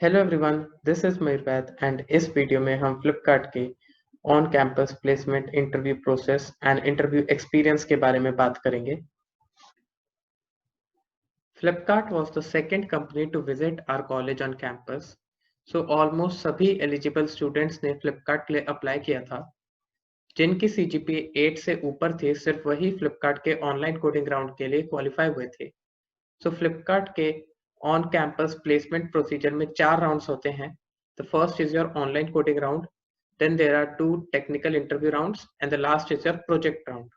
Hello everyone, this is Mayur Vaid and इस video में हम फ्लिपकार्ट के on campus placement interview process and interview experience के बारे में बात करेंगे। Flipkart was the second company to visit our college on campus, so almost सभी eligible students ने Flipkart के लिए अप्लाई किया था। जिनकी CGPA 8 से ऊपर थे, सिर्फ वही Flipkart के ऑनलाइन कोडिंग राउंड के लिए क्वालिफाई हुए थे। So Flipkart के ऑन कैंपस प्लेसमेंट प्रोसीजर में 4 राउंड्स होते हैं। The first is your online coding round, then there are 2 technical interview rounds, and the last is your project round.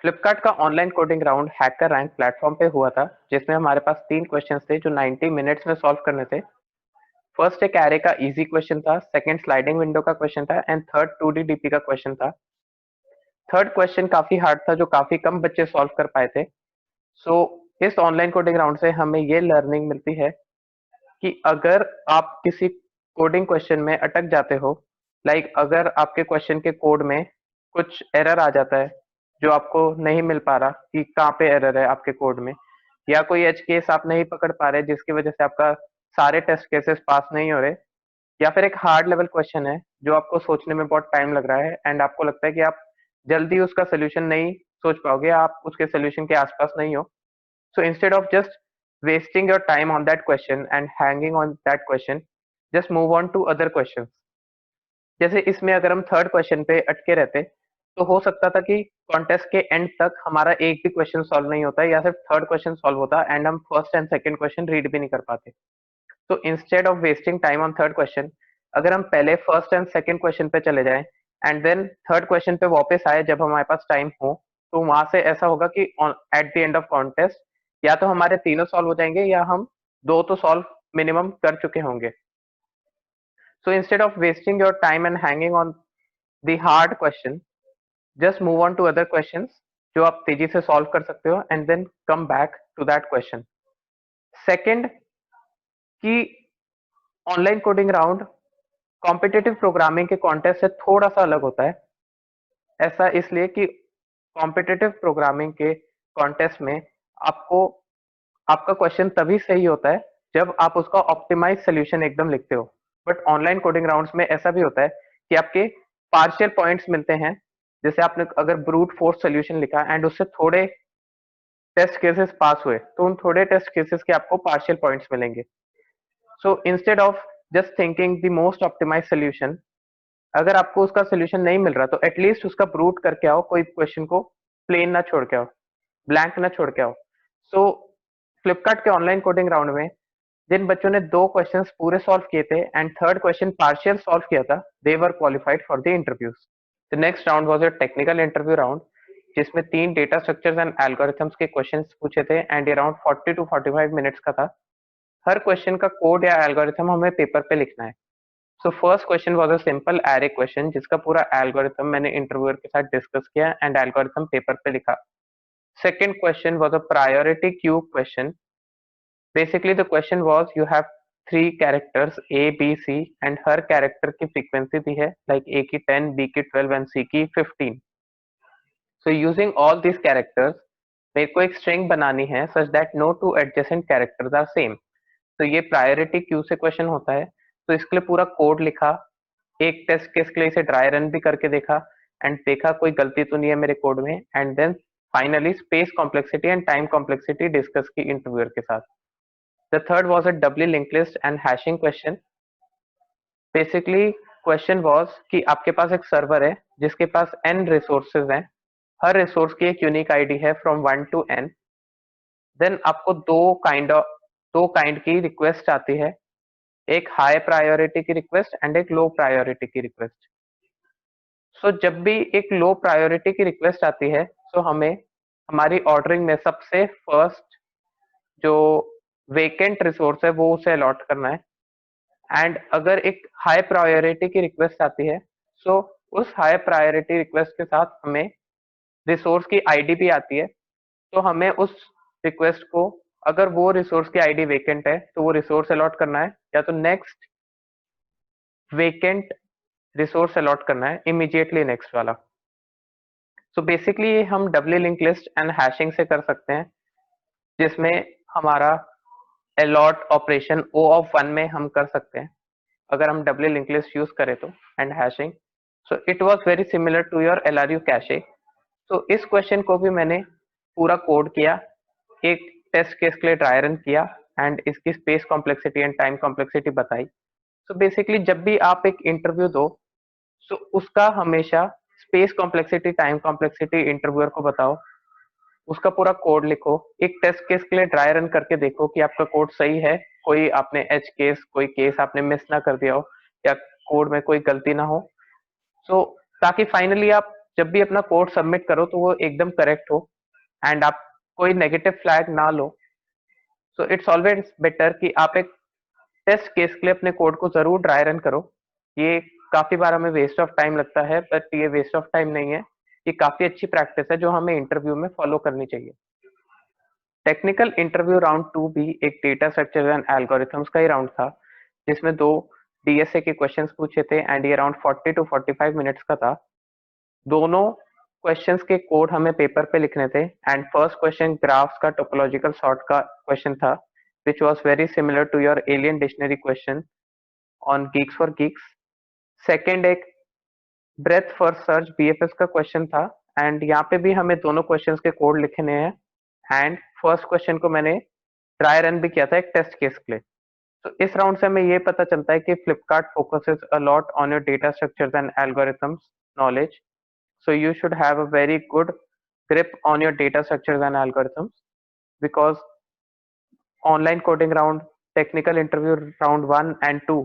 Flipkart का online coding round hacker rank platform पे हुआ था, जिसमें हमारे पास 3 questions थे जो 90 मिनट्स में सॉल्व करने थे। फर्स्ट एक एरे का इजी क्वेश्चन था, सेकंड स्लाइडिंग विंडो का क्वेश्चन था एंड थर्ड 2D डीपी का क्वेश्चन था। थर्ड क्वेश्चन काफी हार्ड था जो काफी कम बच्चे सॉल्व कर पाए थे। सो इस ऑनलाइन कोडिंग राउंड से हमें ये लर्निंग मिलती है कि अगर आप किसी कोडिंग क्वेश्चन में अटक जाते हो, अगर आपके क्वेश्चन के कोड में कुछ एरर आ जाता है जो आपको नहीं मिल पा रहा कि कहाँ पे एरर है आपके कोड में, या कोई एज केस आप नहीं पकड़ पा रहे जिसकी वजह से आपका सारे टेस्ट केसेस पास नहीं हो रहे, या फिर एक हार्ड लेवल क्वेश्चन है जो आपको सोचने में बहुत टाइम लग रहा है एंड आपको लगता है कि आप जल्दी उसका सोल्यूशन नहीं सोच पाओगे, आप उसके सोल्यूशन के आसपास नहीं हो। So instead of just wasting your time on that question and hanging on that question, just move on to other questions. जैसे इसमें अगर हम थर्ड क्वेश्चन पे अटके रहते तो हो सकता था कि कॉन्टेस्ट के एंड तक हमारा एक भी क्वेश्चन सॉल्व नहीं होता या सिर्फ थर्ड क्वेश्चन सॉल्व होता एंड हम first and second question read भी नहीं कर पाते। तो instead of wasting time on third question, अगर हम पहले फर्स्ट एंड सेकंड क्वेश्चन पे चले जाएं एंड देन थर्ड क्वेश्चन पे वापस आए जब हमारे पास टाइम हो, तो वहां से ऐसा होगा कि at the end of contest या तो हमारे तीनों सॉल्व हो जाएंगे या हम 2 तो सॉल्व मिनिमम कर चुके होंगे। So instead of wasting your time and hanging on the hard question, just move on to other questions जो आप तेजी से सॉल्व कर सकते हो and then come back to that question. Second कि online coding round competitive programming के contest से थोड़ा सा अलग होता है। ऐसा इसलिए कि कॉम्पिटिटिव प्रोग्रामिंग के कॉन्टेस्ट में आपको आपका क्वेश्चन तभी सही होता है जब आप उसका ऑप्टिमाइज सोल्यूशन एकदम लिखते हो। बट ऑनलाइन कोडिंग राउंड्स में ऐसा भी होता है कि आपके पार्शियल पॉइंट्स मिलते हैं। जैसे आपने अगर ब्रूट फोर्स सोल्यूशन लिखा एंड उससे थोड़े टेस्ट केसेस पास हुए तो उन थोड़े टेस्ट केसेस के आपको पार्शियल पॉइंट्स मिलेंगे। So instead of just thinking the most optimize solution, अगर आपको उसका सोल्यूशन नहीं मिल रहा तो एटलीस्ट उसका ब्रूट करके आओ, कोई क्वेश्चन को प्लेन ना छोड़ के आओ, ब्लैंक ना छोड़ के आओ। सो फ्लिपकार्ट के ऑनलाइन कोडिंग राउंड में जिन बच्चों ने 2 क्वेश्चंस पूरे सॉल्व किए थे and third question partial solve किया था, they were qualified for the interviews. The next round was a technical interview round, जिसमें 3 डेटा स्ट्रक्चर्स एंड एल्गोरिथम्स के क्वेश्चंस पूछे थे एंड अराउंड 40 टू 45 मिनट्स का था। हर क्वेश्चन का कोड या एल्गोरिथम हमें पेपर पे लिखना है। So first question was a simple array question जिसका पूरा एल्गोरिथम मैंने इंटरव्यूअर के साथ डिस्कस किया एंड एल्गोरिथम पेपर पे लिखा। Second question was a priority queue question. Basically, the question was you have 3 characters A, B, C and her character की frequency दी है, like A की 10, B की 12 and C की 15. So using all these characters, मेरे को एक string बनानी है such that no two adjacent characters are same. तो ये प्रायोरिटी क्यू से क्वेश्चन होता है। तो इसके लिए पूरा कोड लिखा, एक टेस्ट केस के लिए इसे ड्राई रन भी करके देखा एंड देखा कोई गलती तो नहीं है मेरे कोड में, and then finally space complexity and time complexity discuss की इंटरव्यूअर के साथ। The third was a doubly linked list and hashing question. Basically, question was कि आपके पास एक सर्वर है जिसके पास n रिसोर्सेज हैं, हर रिसोर्स की एक यूनिक आईडी है फ्रॉम 1 to n। देन आपको दो काइंड की रिक्वेस्ट आती है, एक हाई प्रायोरिटी की रिक्वेस्ट एंड एक लो प्रायोरिटी की रिक्वेस्ट। सो जब भी एक लो प्रायोरिटी की रिक्वेस्ट आती है तो हमें हमारी ऑर्डरिंग में सबसे फर्स्ट जो वेकेंट रिसोर्स है वो उसे अलॉट करना है। एंड अगर एक हाई प्रायोरिटी की रिक्वेस्ट आती है सो उस हाई प्रायोरिटी रिक्वेस्ट के साथ हमें रिसोर्स की आईडी भी आती है। तो हमें उस रिक्वेस्ट को, अगर वो रिसोर्स की आईडी वेकेंट है तो वो रिसोर्स अलॉट करना है, या तो नेक्स्ट वेकेंट रिसोर्स अलॉट करना है, इमीडिएटली नेक्स्ट वाला। सो बेसिकली हम डबली लिंक लिस्ट एंड हैशिंग से कर सकते हैं, जिसमें हमारा अलॉट ऑपरेशन O ऑफ 1 में हम कर सकते हैं अगर हम डबल लिंक लिस्ट यूज करें तो, and hashing. So it was very similar to your LRU cache. तो इस क्वेश्चन को भी मैंने पूरा कोड किया, एक टेस्ट केस के लिए ड्राई रन किया एंड इसकी space complexity and time complexity बताई. सो बेसिकली जब भी आप एक इंटरव्यू दो, सो उसका हमेशा space complexity, time complexity interviewer को बताओ, उसका पूरा कोड लिखो, एक टेस्ट केस के लिए ड्राई रन करके देखो कि आपका कोड सही है, कोई आपने एज केस, कोई केस आपने मिस ना कर दिया हो या कोड में कोई गलती ना हो. सो ताकि फाइनली आप जब भी अपना कोड सबमिट करो तो वो एकदम करेक्ट हो एंड आप कोई नेगेटिव फ्लैग ना लो. सो इट्स ऑलवेज बेटर कि आप एक टेस्ट केस के लिए अपने कोड को जरूर ड्राई रन करो. ये काफी बार हमें वेस्ट ऑफ टाइम लगता है, बट ये वेस्ट ऑफ टाइम नहीं है, ये काफी अच्छी प्रैक्टिस है जो हमें इंटरव्यू में फॉलो करनी चाहिए. टेक्निकल इंटरव्यू राउंड 2 भी एक डेटा स्ट्रक्चर एंड एल्गोरिथम्स का ही राउंड था, जिसमें 2 DSA के क्वेश्चंस पूछे थे एंड ये अराउंड 40 टू 45 मिनट्स का था. दोनों क्वेश्चंस के कोड हमें पेपर पे लिखने थे एंड फर्स्ट क्वेश्चन ग्राफ्स का टोपोलॉजिकल सॉर्ट का क्वेश्चन था, which was very similar to your alien dictionary question on Geeks for Geeks. Second एक ब्रेथ फर्स्ट सर्च BFS का क्वेश्चन था एंड यहाँ पे भी हमें दोनों क्वेश्चंस के कोड लिखने हैं एंड फर्स्ट क्वेश्चन को मैंने ट्राई रन भी किया था एक टेस्ट केस के लिए. तो इस राउंड से हमें ये पता चलता है कि Flipkart focuses a lot on your data structures and algorithms knowledge. So you should have a very good grip on your data structures and algorithms, because online coding round, technical interview round 1 and 2,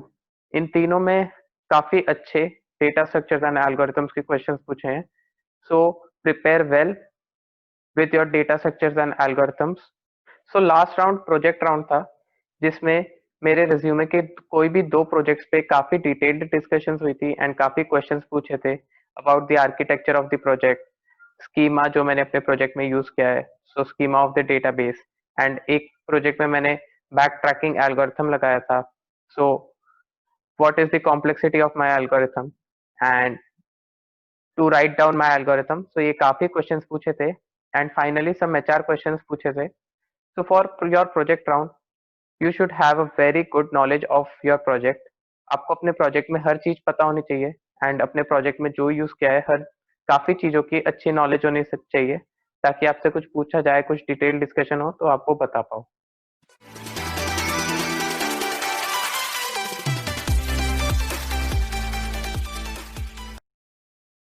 इन तीनों में काफी अच्छे data structures and algorithms के questions पूछे हैं. So prepare well with your data structures and algorithms. So last round project round था, जिसमें मेरे रिज्यूमे के कोई भी 2 प्रोजेक्ट्स पे काफी डिटेल्ड डिस्कशंस हुई थी एंड काफी क्वेश्चंस पूछे थे about the architecture of the project, schema जो मैंने अपने प्रोजेक्ट में यूज किया है, so schema of the database, and एक प्रोजेक्ट में मैंने बैक ट्रैकिंग एल्गोरिथम लगाया था. So what is the complexity of my algorithm and to write down my algorithm. So ये काफी क्वेश्चंस पूछे थे and finally some HR questions पूछे थे. So for your project round you should have a very good knowledge of your project. आपको अपने project में हर चीज पता होनी चाहिए एंड अपने प्रोजेक्ट में जो यूज किया है हर काफी चीजों की अच्छी नॉलेज होनी चाहिए, ताकि आपसे कुछ पूछा जाए, कुछ डिटेल डिस्कशन हो तो आप वो बता पाओ.